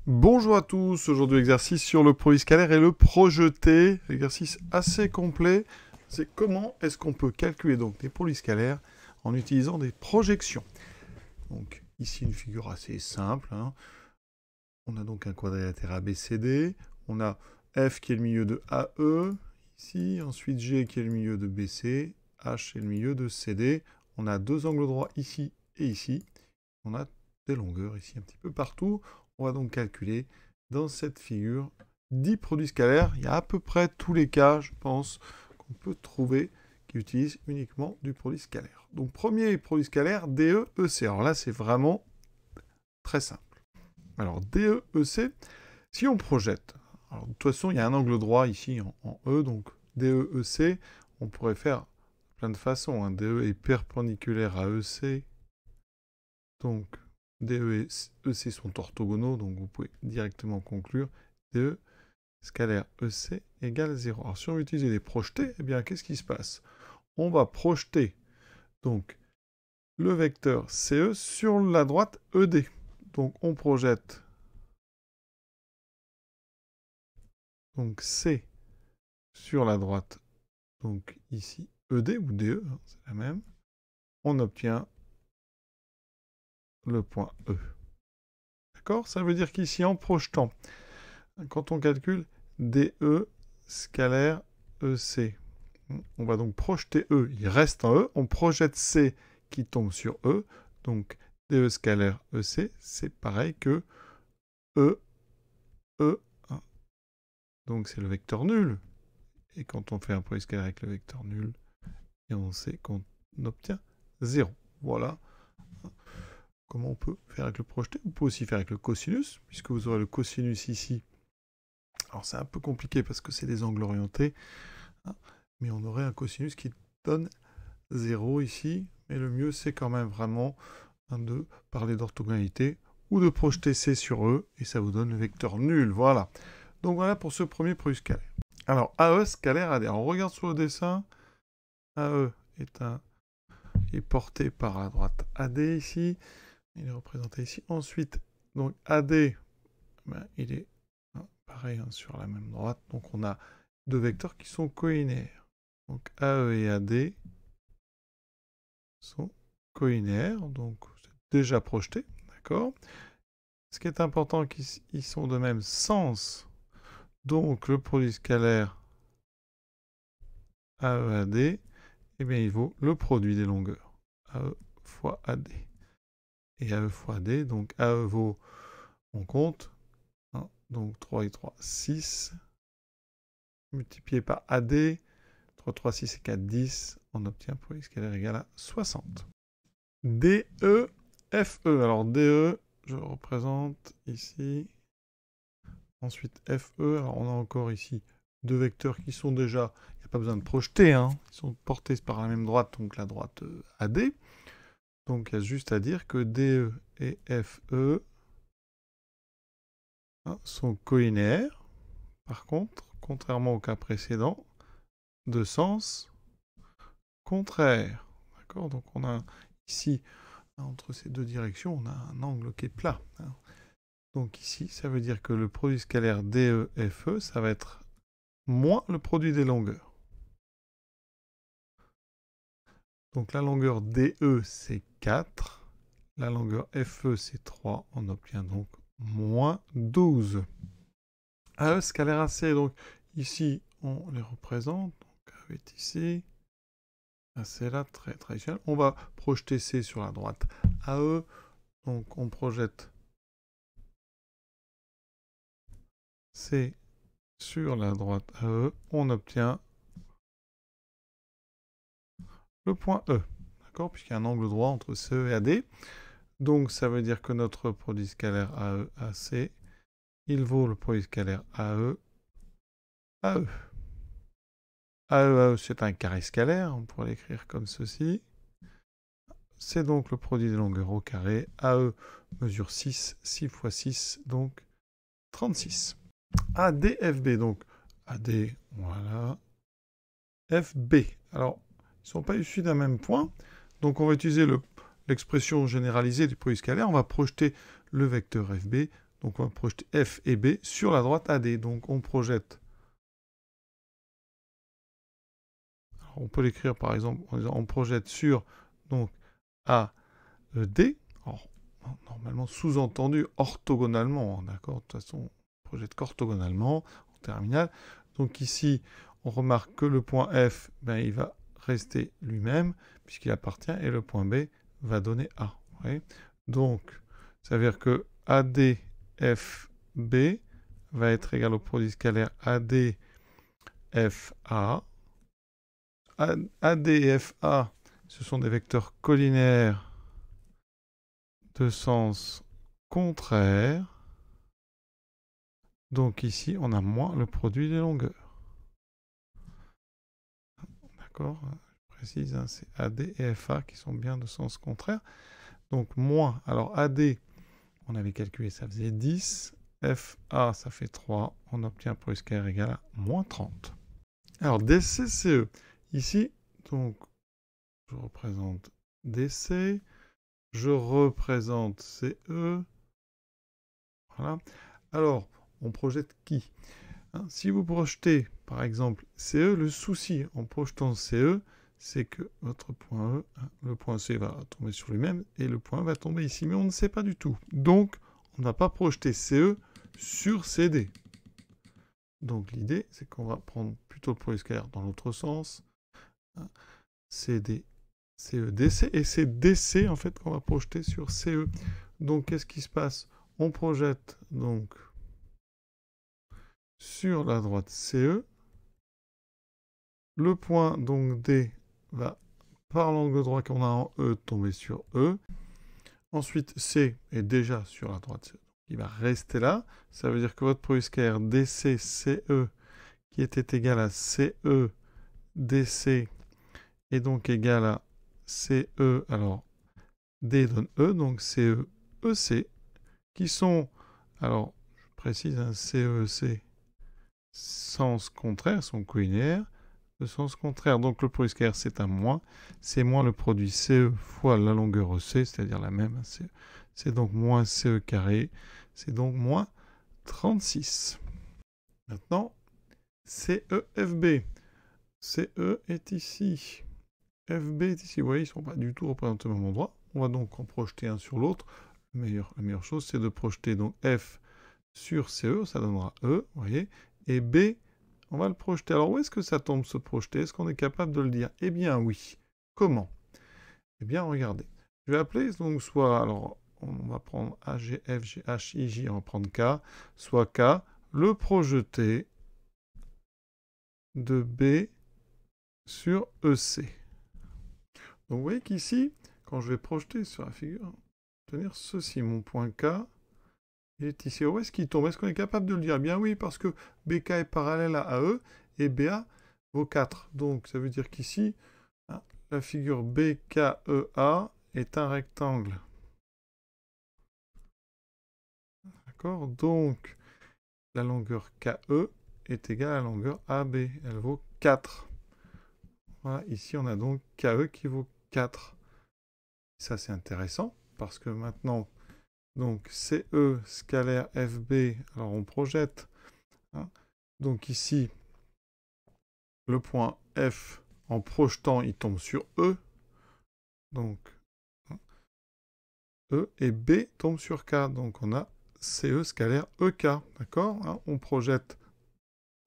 Bonjour à tous, aujourd'hui exercice sur le produit scalaire et le projeté, exercice assez complet, c'est comment est-ce qu'on peut calculer donc des produits scalaires en utilisant des projections. Donc ici une figure assez simple, hein. On a donc un quadrilatère ABCD, on a F qui est le milieu de AE, ici, ensuite G qui est le milieu de BC, H est le milieu de CD, on a deux angles droits ici et ici, on a des longueurs ici un petit peu partout. On va donc calculer dans cette figure 10 produits scalaires. Il y a à peu près tous les cas, je pense, qu'on peut trouver qui utilisent uniquement du produit scalaire. Donc premier produit scalaire, DE-EC. Alors là, c'est vraiment très simple. Alors DE-EC, si on projette, alors de toute façon, il y a un angle droit ici en E, donc DE-EC, on pourrait faire plein de façons. DE est perpendiculaire à EC, donc DE et EC sont orthogonaux, donc vous pouvez directement conclure DE scalaire EC égale 0. Alors si on veut utiliser les projetés, eh bien qu'est-ce qui se passe? On va projeter donc le vecteur CE sur la droite ED. Donc on projette donc C sur la droite, donc ici ED ou DE, hein, c'est la même. On obtient le point E. D'accord? Ça veut dire qu'ici, en projetant, quand on calcule DE scalaire EC, on va donc projeter E, il reste en E, on projette C qui tombe sur E, donc DE scalaire EC, c'est pareil que E, E, 1. Donc c'est le vecteur nul. Et quand on fait un produit scalaire avec le vecteur nul, et on sait qu'on obtient 0. Voilà comment on peut faire avec le projeté. On peut aussi faire avec le cosinus, puisque vous aurez le cosinus ici. Alors c'est un peu compliqué parce que c'est des angles orientés, hein, mais on aurait un cosinus qui donne 0 ici, mais le mieux c'est quand même vraiment de parler d'orthogonalité ou de projeter C sur E, et ça vous donne le vecteur nul, voilà. Donc voilà pour ce premier produit scalaire. Alors AE scalaire AD, alors on regarde sur le dessin, AE est porté par la droite AD ici, il est représenté ici. Ensuite, donc AD, il est pareil sur la même droite, donc on a deux vecteurs qui sont colinéaires. Donc AE et AD sont colinéaires, donc c'est déjà projeté, d'accord. Ce qui est important, qu'ils sont de même sens, donc le produit scalaire AE-AD, eh bien il vaut le produit des longueurs, AE fois AD. Et AE fois AD, donc AE vaut, on compte, hein, donc 3 et 3, 6, multiplié par AD, 3, 3, 6 et 4, 10, on obtient un produit scalaire égal à 60. DE, FE. Alors DE, je le représente ici. Ensuite FE, alors on a encore ici deux vecteurs qui sont déjà, il n'y a pas besoin de projeter, hein, ils sont portés par la même droite, donc la droite AD. Donc il y a juste à dire que DE et FE sont colinéaires. Par contre, contrairement au cas précédent, de sens contraire. D'accord? Donc on a ici, entre ces deux directions, on a un angle qui est plat. Hein. Donc ici, ça veut dire que le produit scalaire DE-FE, ça va être moins le produit des longueurs. Donc la longueur DE, c'est 4. La longueur FE, c'est 3. On obtient donc moins 12. AE scalaire AC, donc ici, on les représente. Donc AE est ici. AC là, très traditionnel. On va projeter C sur la droite AE. Donc on projette C sur la droite AE. On obtient le point E. D'accord? Puisqu'il y a un angle droit entre CE et AD. Donc ça veut dire que notre produit scalaire AE-AC, il vaut le produit scalaire AE-AE. AE-AE, c'est un carré scalaire, on pourrait l'écrire comme ceci. C'est donc le produit des longueurs au carré. AE mesure 6, 6 fois 6, donc 36. AD, FB, donc AD, voilà. FB, alors, ils ne sont pas issus d'un même point, donc on va utiliser l'expression généralisée du produit scalaire, on va projeter le vecteur FB, Donc on va projeter F et B sur la droite AD. Donc on projette. Alors, on peut l'écrire par exemple en disant on projette sur donc AD. Alors, normalement sous-entendu orthogonalement, d'accord? De toute façon, on projette qu'orthogonalement en terminale. Donc ici, on remarque que le point F, ben, il va rester lui-même puisqu'il appartient et le point B va donner A. Donc, ça veut dire que ADFB va être égal au produit scalaire ADFA. AD et FA, ce sont des vecteurs collinaires de sens contraire. Donc ici, on a moins le produit des longueurs. D'accord? Je précise, hein, c'est AD et FA qui sont bien de sens contraire. Donc moins, alors AD, on avait calculé, ça faisait 10. FA, ça fait 3. On obtient un produit scalaire égal à moins 30. Alors DC-CE, ici, donc, je représente DC, je représente CE. Voilà. Alors, on projette qui? Si vous projetez, par exemple, CE, le souci en projetant CE, c'est que votre point E, le point C va tomber sur lui-même et le point E va tomber ici. Mais on ne sait pas du tout. Donc, on ne va pas projeter CE sur CD. Donc, l'idée, c'est qu'on va prendre plutôt le produit scalaire dans l'autre sens. CD, CE, DC. Et c'est DC, en fait, qu'on va projeter sur CE. Donc, qu'est-ce qui se passe? On projette, donc, sur la droite CE. Le point, donc, D va, par l'angle droit qu'on a en E, tomber sur E. Ensuite, C est déjà sur la droite. Il va rester là. Ça veut dire que votre produit scalaire DC-CE, qui était égal à CE-DC, est donc égal à CE, alors D donne E, donc CE-EC, qui sont, alors je précise, hein, CE-EC, sens contraire, sont collinaires, de sens contraire. Donc le produit scalaire, c'est un moins. C'est moins le produit CE fois la longueur EC, c'est-à-dire la même. C'est donc moins CE carré. C'est donc moins 36. Maintenant, CEFB. CE est ici. FB est ici. Vous voyez, ils ne sont pas du tout représentés au même endroit. On va donc en projeter un sur l'autre. La meilleure chose, c'est de projeter donc F sur CE. Ça donnera E, vous voyez. Et B, on va le projeter. Alors, où est-ce que ça tombe, se projeter? Est-ce qu'on est capable de le dire? Eh bien, oui. Comment? Eh bien, regardez. Je vais appeler donc soit... Alors, on va prendre AG, F, G, H, I, J, on va prendre K. Soit K, le projeter de B sur EC. Donc, vous voyez qu'ici, quand je vais projeter sur la figure, tenir ceci, mon point K, il est ici. Où est-ce qu'il tombe? Est-ce qu'on est capable de le dire? Eh bien oui, parce que BK est parallèle à AE et BA vaut 4. Donc ça veut dire qu'ici, hein, la figure BKEA est un rectangle. D'accord? Donc la longueur KE est égale à la longueur AB. Elle vaut 4. Voilà, ici on a donc KE qui vaut 4. Ça c'est intéressant parce que maintenant, donc CE scalaire FB, alors on projette. Hein, donc ici, le point F, en projetant, il tombe sur E. Donc, E et B tombe sur K. Donc, on a CE scalaire EK. D'accord? Hein, on projette.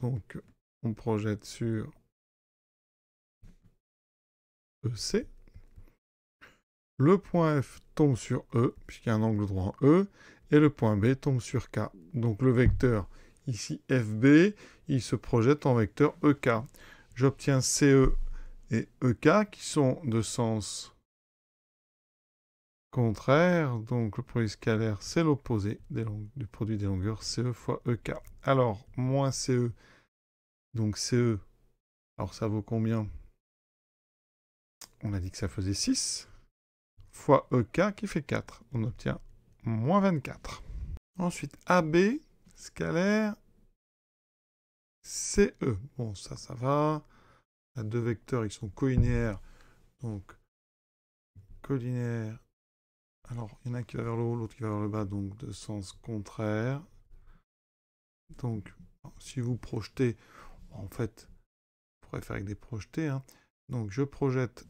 Donc, on projette sur EC. Le point F tombe sur E, puisqu'il y a un angle droit en E. Et le point B tombe sur K. Donc, le vecteur, ici, FB, il se projette en vecteur EK. J'obtiens CE et EK qui sont de sens contraire. Donc le produit scalaire, c'est l'opposé du produit des longueurs CE fois EK. Alors, moins CE, donc CE, alors ça vaut combien? On a dit que ça faisait 6, fois EK qui fait 4. On obtient moins 24. Ensuite, AB, scalaire, CE. Bon, ça va. Les deux vecteurs, ils sont collinaires. Donc, collinaires Alors, il y en a un qui va vers le haut, l'autre qui va vers le bas, donc de sens contraire. Donc, si vous projetez, en fait, on pourrait faire avec des projetés. Hein. Donc, je projette.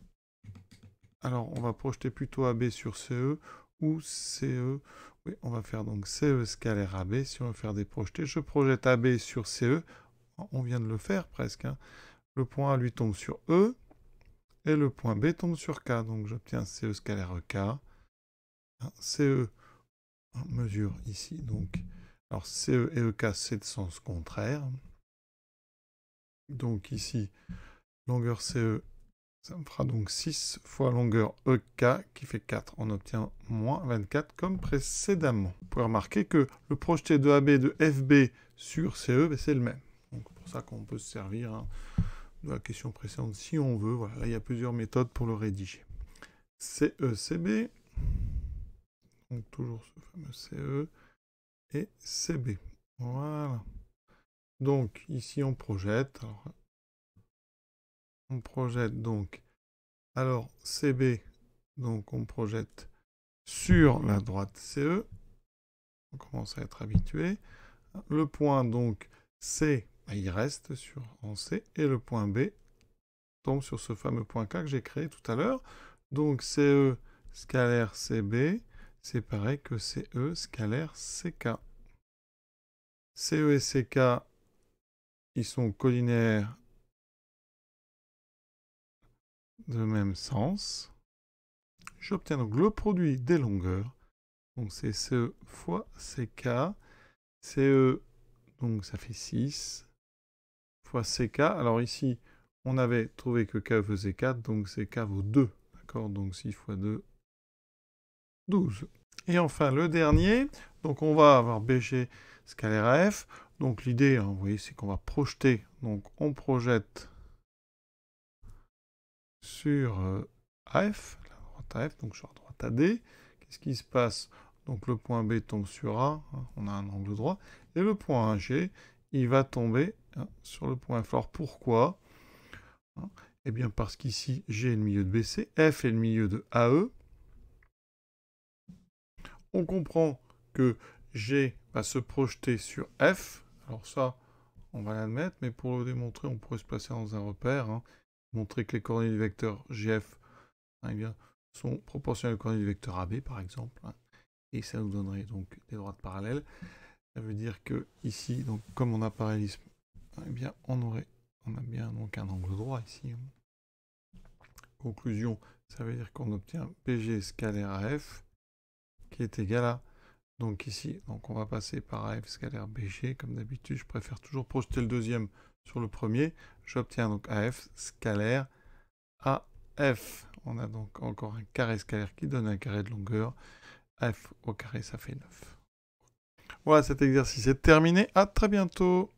Alors, on va projeter plutôt AB sur CE ou CE. Oui, on va faire donc CE scalaire AB. Si on veut faire des projetés, je projette AB sur CE. On vient de le faire presque. Hein. Le point A lui tombe sur E et le point B tombe sur K. Donc, j'obtiens CE scalaire EK. CE mesure ici. Donc, alors CE et EK, c'est de sens contraire. Donc ici, longueur CE, ça me fera donc 6 fois longueur EK qui fait 4. On obtient moins 24 comme précédemment. Vous pouvez remarquer que le projeté de AB de FB sur CE, c'est le même. Donc c'est pour ça qu'on peut se servir hein, de la question précédente si on veut. Voilà, là il y a plusieurs méthodes pour le rédiger. CE, CB. Donc toujours ce fameux CE et CB. Voilà. Donc ici on projette. Alors, on projette donc. Alors CB, donc on projette sur la droite CE. On commence à être habitué. Le point donc C, il reste en C. Et le point B tombe sur ce fameux point K que j'ai créé tout à l'heure. Donc CE scalaire CB, c'est pareil que CE scalaire CK. CE et CK, ils sont collinaires de même sens. J'obtiens donc le produit des longueurs. Donc c'est CE fois CK. CE, donc ça fait 6 fois CK. Alors ici, on avait trouvé que K faisait 4, donc CK vaut 2. D'accord? Donc 6 fois 2, 12. Et enfin, le dernier, donc on va avoir BG scalaire AF. Donc l'idée, hein, vous voyez, c'est qu'on va projeter. Donc on projette sur AF, la droite AF, donc sur la droite AD. Qu'est-ce qui se passe? Donc le point B tombe sur A, hein, on a un angle droit. Et le point G, il va tomber hein, sur le point F. Alors pourquoi? Hein, eh bien parce qu'ici, G est le milieu de BC, F est le milieu de AE. On comprend que G va se projeter sur F. Alors ça, on va l'admettre, mais pour le démontrer, on pourrait se placer dans un repère. Hein, montrer que les coordonnées du vecteur GF hein, eh bien, sont proportionnelles aux coordonnées du vecteur AB, par exemple. Hein, et ça nous donnerait donc des droites parallèles. Ça veut dire que ici, donc, comme on a parallélisme, eh bien, on a bien donc un angle droit ici. Hein. Conclusion, ça veut dire qu'on obtient PG scalaire AF qui est égal à, donc ici, donc on va passer par AF scalaire BG, comme d'habitude, je préfère toujours projeter le deuxième sur le premier, j'obtiens donc AF scalaire AF. On a donc encore un carré scalaire qui donne un carré de longueur, AF au carré ça fait 9. Voilà, cet exercice est terminé, à très bientôt.